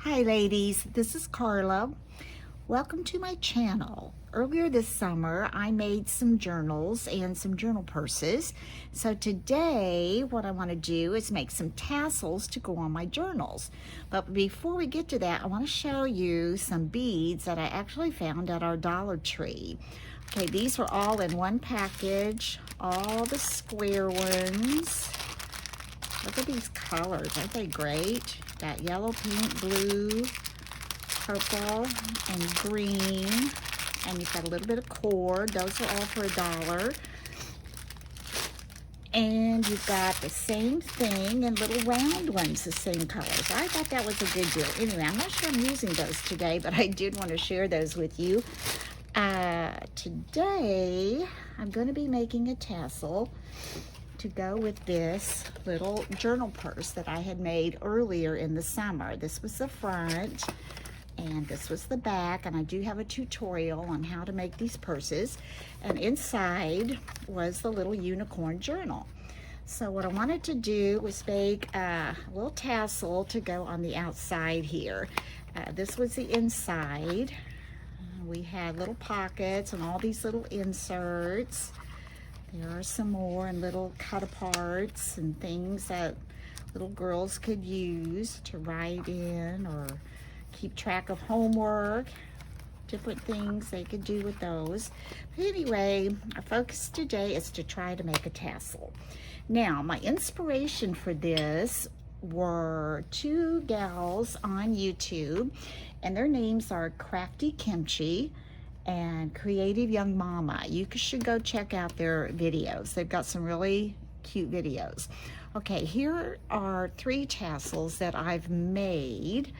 Hi ladies, this is Carla. Welcome to my channel. Earlier this summer, I made some journals and some journal purses. So today, what I want to do is make some tassels to go on my journals. But before we get to that, I want to show you some beads that I actually found at our Dollar Tree. Okay, these were all in one package, all the square ones. Look at these colors, aren't they great? Got yellow, pink, blue, purple, and green. And you've got a little bit of cord. Those are all for $1. And you've got the same thing in little round ones, the same colors. I thought that was a good deal. Anyway, I'm not sure I'm using those today, but I did want to share those with you. Today, I'm going to be making a tassel to go with this little journal purse that I had made earlier in the summer. This was the front and this was the back, and I do have a tutorial on how to make these purses, and inside was the little unicorn journal. So what I wanted to do was make a little tassel to go on the outside here. This was the inside. We had little pockets and all these little inserts. There are some more and little cut aparts and things that little girls could use to write in or keep track of homework, different things they could do with those. But anyway, our focus today is to try to make a tassel. Now, my inspiration for this were two gals on YouTube, and their names are Crafty Kimchi and Creative Young Mama. You should go check out their videos. They've got some really cute videos. Okay, here are 3 tassels that I've made,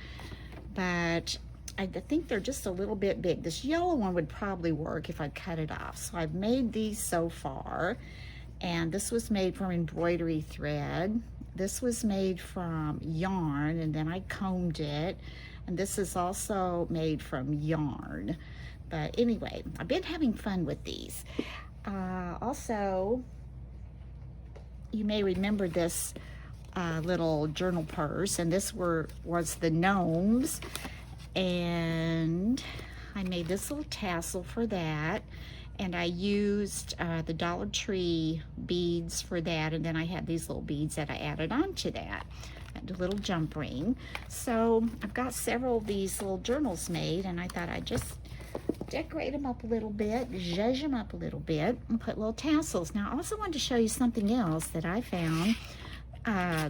but I think they're just a little bit big. This yellow one would probably work if I cut it off. So I've made these so far, and this was made from embroidery thread. This was made from yarn, and then I combed it, and this is also made from yarn. But anyway, I've been having fun with these. Also, you may remember this little journal purse, and this was the gnomes, and I made this little tassel for that, and I used the Dollar Tree beads for that, and then I had these little beads that I added on to that, and a little jump ring. So I've got several of these little journals made, and I thought I'd just decorate them up a little bit, zhuzh them up a little bit, and put little tassels. Now, I also wanted to show you something else that I found.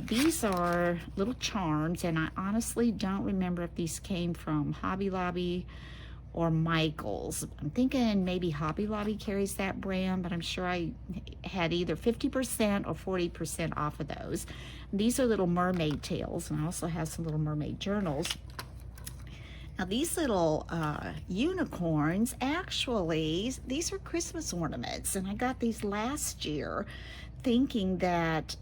These are little charms, and I honestly don't remember if these came from Hobby Lobby or Michael's. I'm thinking maybe Hobby Lobby carries that brand, but I'm sure I had either 50% or 40% off of those. These are little mermaid tails, and I also have some little mermaid journals. Now these little unicorns, actually, these are Christmas ornaments, and I got these last year thinking that,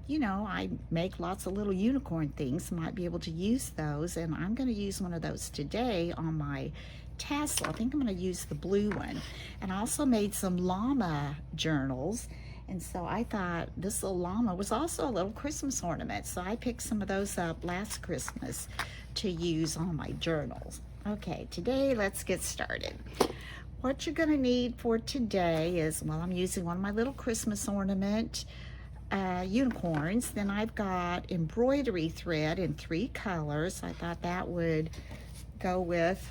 you know, I make lots of little unicorn things, might be able to use those, and I'm going to use one of those today on my tassel. I think I'm going to use the blue one. And I also made some llama journals, and so I thought this little llama was also a little Christmas ornament, so I picked some of those up last Christmas to use on my journals. Okay, today let's get started. What you're going to need for today is, well, I'm using one of my little Christmas ornament unicorns. Then I've got embroidery thread in 3 colors. I thought that would go with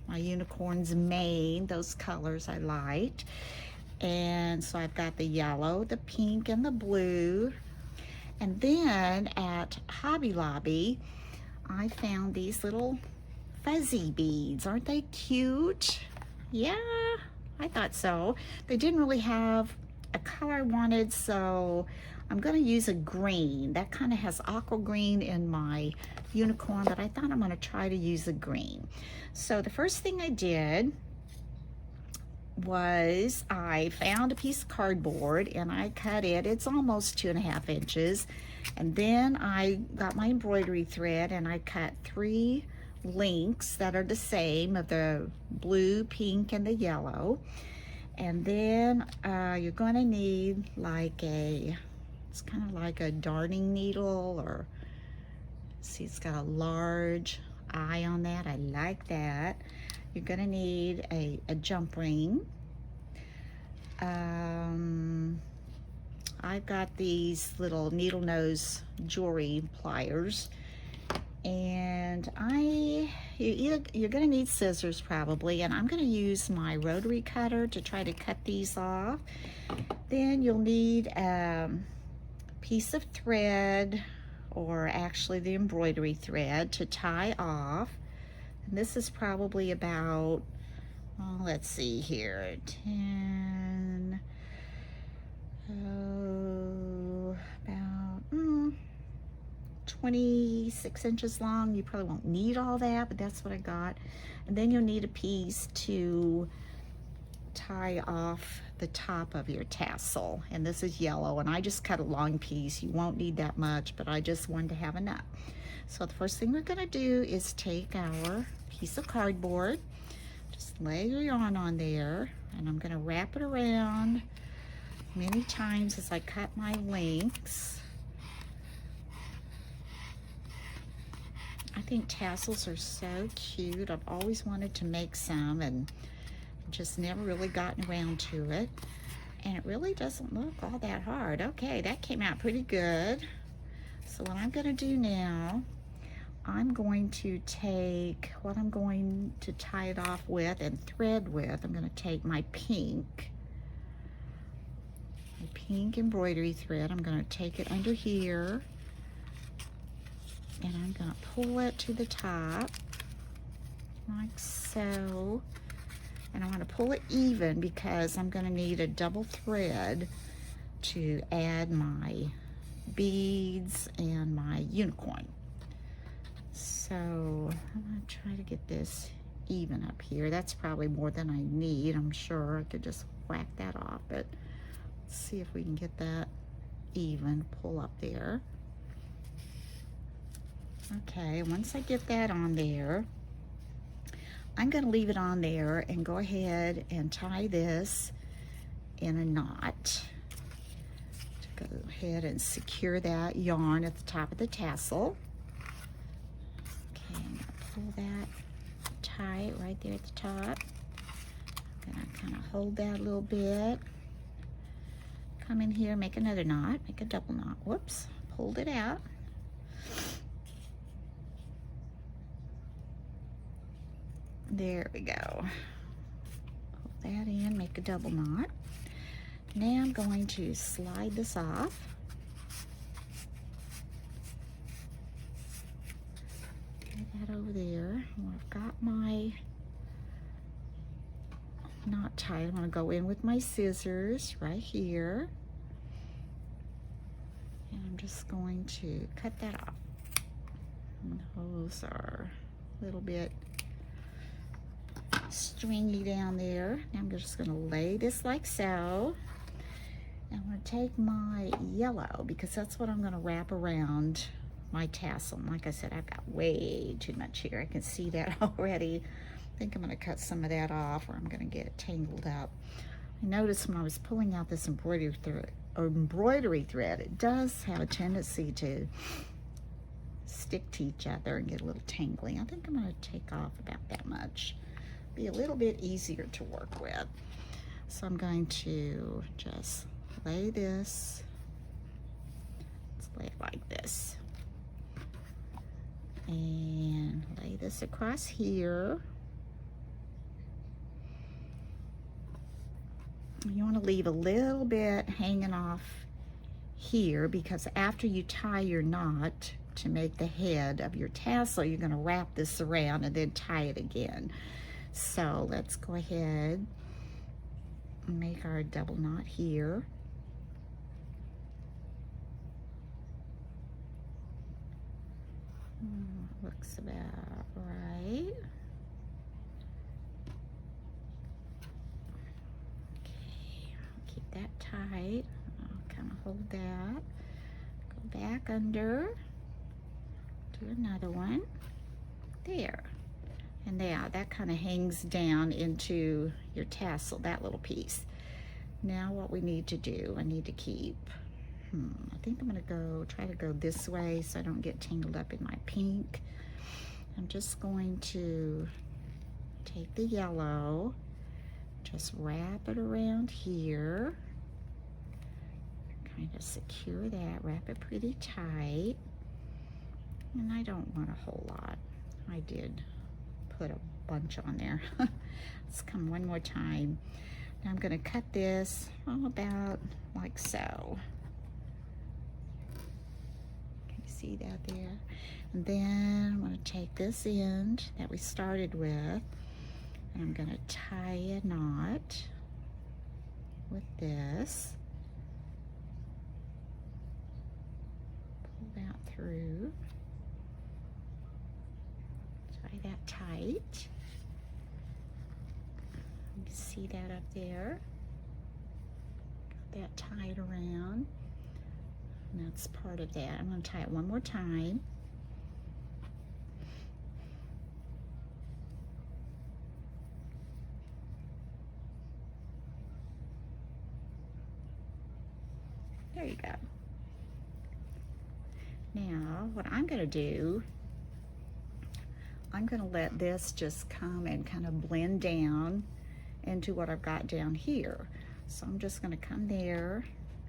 my unicorn's mane, those colors I liked. And so I've got the yellow, the pink, and the blue. And then at Hobby Lobby, I found these little fuzzy beads. Aren't they cute? Yeah, I thought so. They didn't really have a color I wanted, so I'm going to use a green. That kind of has aqua green in my unicorn, but I thought I'm going to try to use a green. So the first thing I did was I found a piece of cardboard and I cut it. It's almost 2.5 inches. And then I got my embroidery thread and I cut 3 links that are the same of the blue, pink, and the yellow. And then you're going to need like it's kind of like a darning needle, or see, it's got a large eye on that. I like that. You're gonna need a jump ring. I've got these little needle nose jewelry pliers, and you're gonna need scissors probably, and I'm gonna use my rotary cutter to try to cut these off. Then you'll need a piece of thread, or actually the embroidery thread, to tie off. And this is probably about, well, let's see here, 10, about 26 inches long. You probably won't need all that, but that's what I got. And then you'll need a piece to tie off the top of your tassel, and this is yellow, and I just cut a long piece. You won't need that much, but I just wanted to have enough. So the first thing we're going to do is take our piece of cardboard, just lay your yarn on there, and I'm going to wrap it around many times as I cut my lengths. I think tassels are so cute. I've always wanted to make some and just never really gotten around to it, and it really doesn't look all that hard. Okay, that came out pretty good. So what I'm going to do now, I'm going to take what I'm going to tie it off with and thread with. I'm going to take my pink embroidery thread. I'm going to take it under here, and I'm going to pull it to the top like so. And I want to pull it even because I'm going to need a double thread to add my beads and my unicorn. So I'm going to try to get this even up here. That's probably more than I need. I'm sure I could just whack that off, but let's see if we can get that even. Pull up there. Okay, once I get that on there, I'm going to leave it on there and go ahead and tie this in a knot. To go ahead and secure that yarn at the top of the tassel. Okay, I'm going to pull that, tie it right there at the top. I'm going to kind of hold that a little bit. Come in here, make another knot, make a double knot. Whoops, pulled it out. There we go. Pull that in, make a double knot. Now I'm going to slide this off. Get that over there. I've got my knot tied. I'm going to go in with my scissors right here. And I'm just going to cut that off. And those are a little bit stringy down there. Now I'm just going to lay this like so. And I'm going to take my yellow, because that's what I'm going to wrap around my tassel. And like I said, I've got way too much here. I can see that already. I think I'm going to cut some of that off, or I'm going to get it tangled up. I noticed when I was pulling out this embroidery thread, it does have a tendency to stick to each other and get a little tangly. I think I'm going to take off about that much. Be a little bit easier to work with. So I'm going to just lay this, let's lay it like this, and lay this across here. You want to leave a little bit hanging off here, because after you tie your knot to make the head of your tassel, you're going to wrap this around and then tie it again. So let's go ahead and make our double knot here. Looks about right. Okay, keep that tight. I'll kind of hold that. Go back under. Do another one. There. And now that kind of hangs down into your tassel, that little piece. Now what we need to do, I need to keep, I think I'm gonna try to go this way so I don't get tangled up in my pink. I'm just going to take the yellow, just wrap it around here, kind of secure that, wrap it pretty tight. And I don't want a whole lot. I did put a bunch on there. Let's come one more time. Now I'm going to cut this about like so. Can you see that there? And then I'm going to take this end that we started with, and I'm going to tie a knot with this. Pull that through. Tie that tight. You can see that up there. Got that tied around. And that's part of that. I'm going to tie it one more time. There you go. Now, what I'm going to do, I'm going to let this just come and kind of blend down into what I've got down here. So I'm just going to come there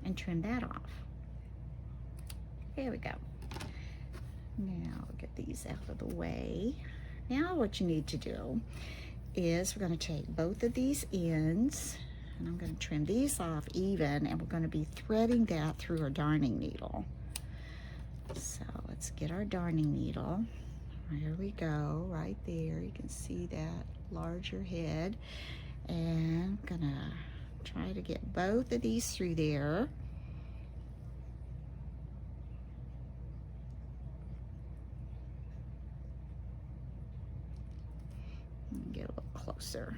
and trim that off. There we go. Now get these out of the way. Now what you need to do is we're going to take both of these ends, and I'm going to trim these off even, and we're going to be threading that through our darning needle. So let's get our darning needle. There we go, right there. You can see that larger head. And I'm gonna try to get both of these through there. Get a little closer.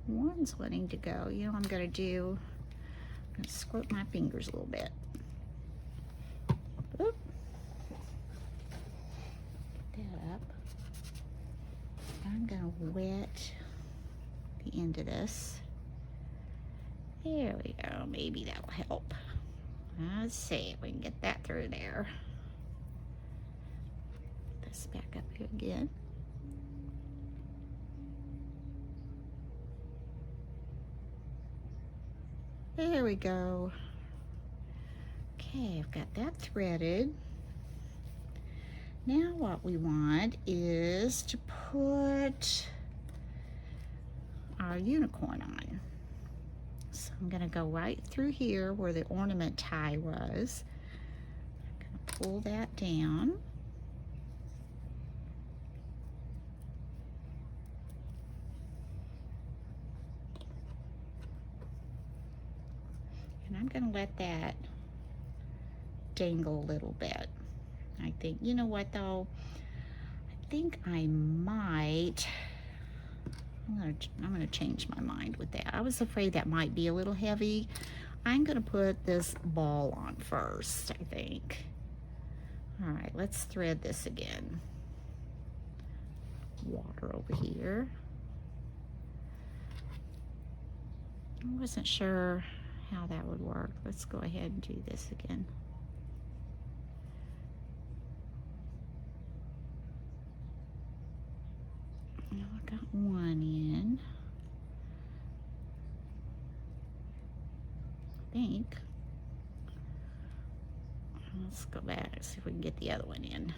One's wanting to go. You know what I'm going to do? I'm going to squirt my fingers a little bit. Oop. Get that up. I'm going to wet the end of this. There we go. Maybe that will help. Let's see if we can get that through there. Put this back up here again. There we go. Okay, I've got that threaded. Now what we want is to put our unicorn on. So I'm going to go right through here where the ornament tie was. I'm going to pull that down. And I'm going to let that dangle a little bit. I think, you know what though? I think I might, I'm going to change my mind with that. I was afraid that might be a little heavy. I'm going to put this ball on first, I think. All right, let's thread this again. Water over here. I wasn't sure how that would work. Let's go ahead and do this again. Now I got one in. I think. Let's go back and see if we can get the other one in.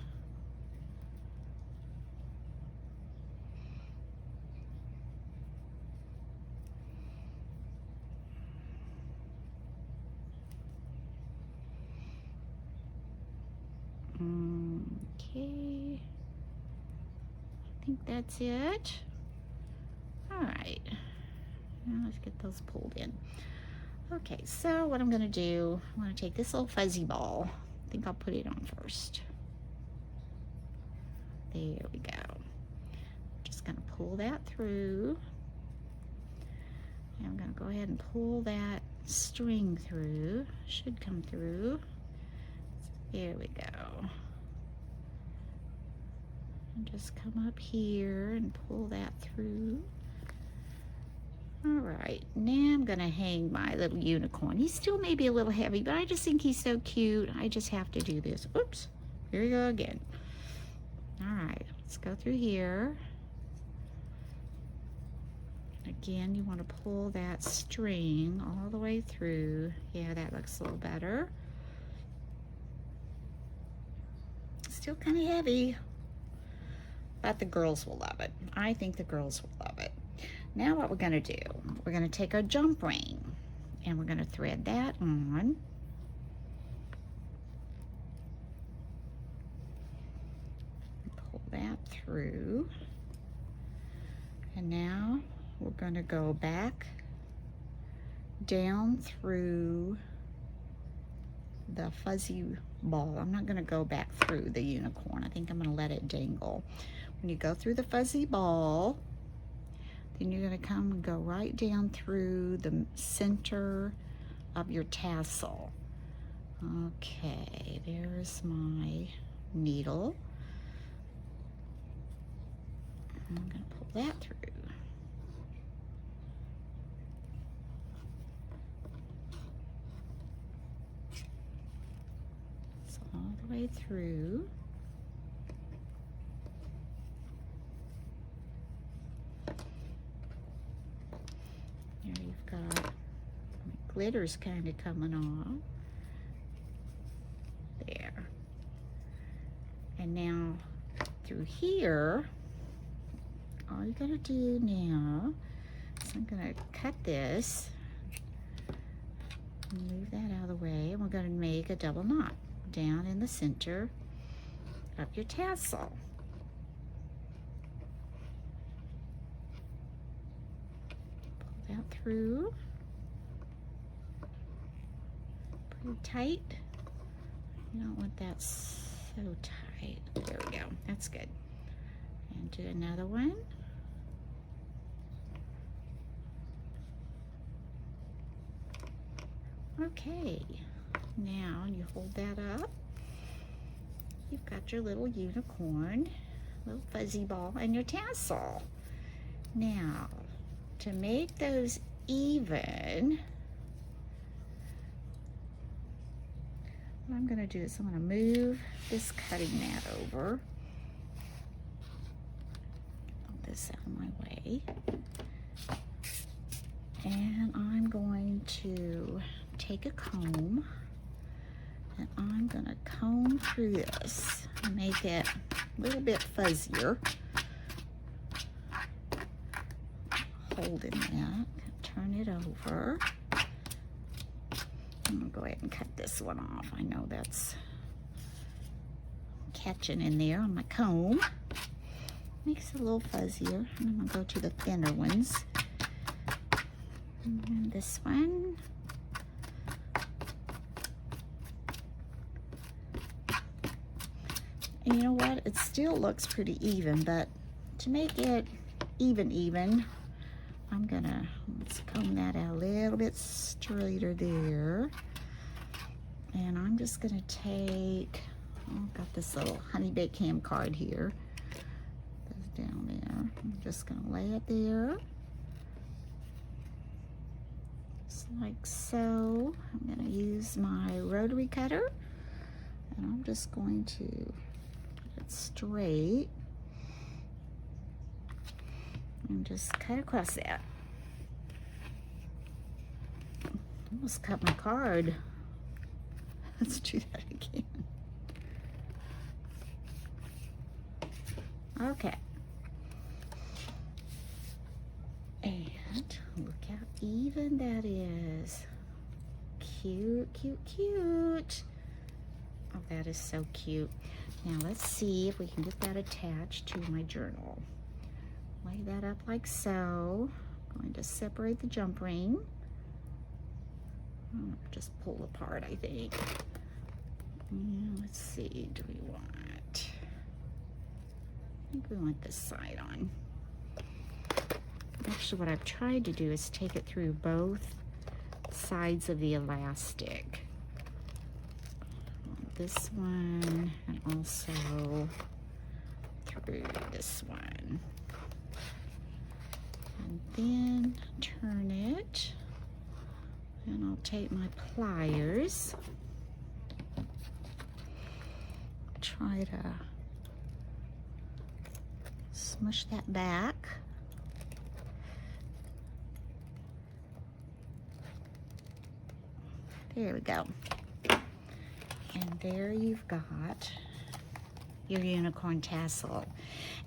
Okay, I think that's it. All right, now let's get those pulled in. Okay, so what I'm going to do, I'm going to take this little fuzzy ball. I think I'll put it on first. There we go. Just going to pull that through. And I'm going to go ahead and pull that string through. Should come through. There we go. And just come up here and pull that through. All right, now I'm gonna hang my little unicorn. He's still maybe a little heavy, but I just think he's so cute. I just have to do this. Oops, here we go again. All right, let's go through here. Again, you want to pull that string all the way through. Yeah, that looks a little better. Still kind of heavy, but the girls will love it. I think the girls will love it. Now what we're going to do, we're going to take our jump ring and we're going to thread that on. Pull that through. And now we're going to go back down through the fuzzy ball. I'm not going to go back through the unicorn. I think I'm going to let it dangle. When you go through the fuzzy ball, then you're going to come and go right down through the center of your tassel. Okay, there's my needle. I'm going to pull that through. So all the way through. Here you've got glitters kind of coming off. There. And now through here, all you gotta do now is I'm gonna cut this, move that out of the way, and we're gonna make a double knot down in the center of your tassel. Pull that through. Pretty tight. You don't want that so tight. There we go. That's good. And do another one. Okay. Now you hold that up. You've got your little unicorn, little fuzzy ball, and your tassel. Now, to make those even, what I'm going to do is I'm going to move this cutting mat over. Put this out of my way. And I'm going to take a comb and I'm going to comb through this and make it a little bit fuzzier. Holding that, turn it over. I'm going to go ahead and cut this one off. I know that's catching in there on my comb. Makes it a little fuzzier. And I'm going to go to the thinner ones. And this one. And you know what? It still looks pretty even, but to make it even, I'm gonna, let's comb that out a little bit straighter there. And I'm just gonna take, I've got this little honey baked ham card here. Goes down there. I'm just gonna lay it there. Just like so. I'm gonna use my rotary cutter and I'm just going to get it straight. And just cut across that. Almost cut my card. Let's do that again. Okay. And look how even that is. Cute, cute, cute. Oh, that is so cute. Now let's see if we can get that attached to my journal. Lay that up like so. I'm going to separate the jump ring. Just pull apart, I think. Let's see, do we want, I think we want this side on. Actually, what I've tried to do is take it through both sides of the elastic. This one, and also through this one. And then turn it. And I'll take my pliers. Try to smush that back. There we go. And there you've got your unicorn tassel.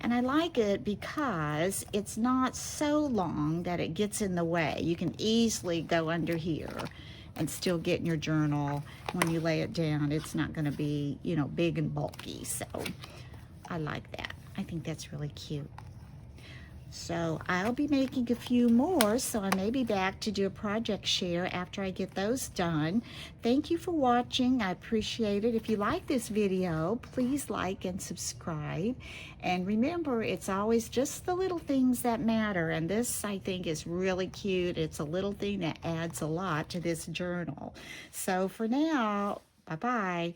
And I like it because it's not so long that it gets in the way. You can easily go under here and still get in your journal. When you lay it down, it's not going to be, you know, big and bulky. So I like that. I think that's really cute. So I'll be making a few more, so I may be back to do a project share after I get those done. Thank you for watching. I appreciate it. If you like this video, please like and subscribe. And remember, it's always just the little things that matter. And this, I think, is really cute. It's a little thing that adds a lot to this journal. So for now, bye-bye.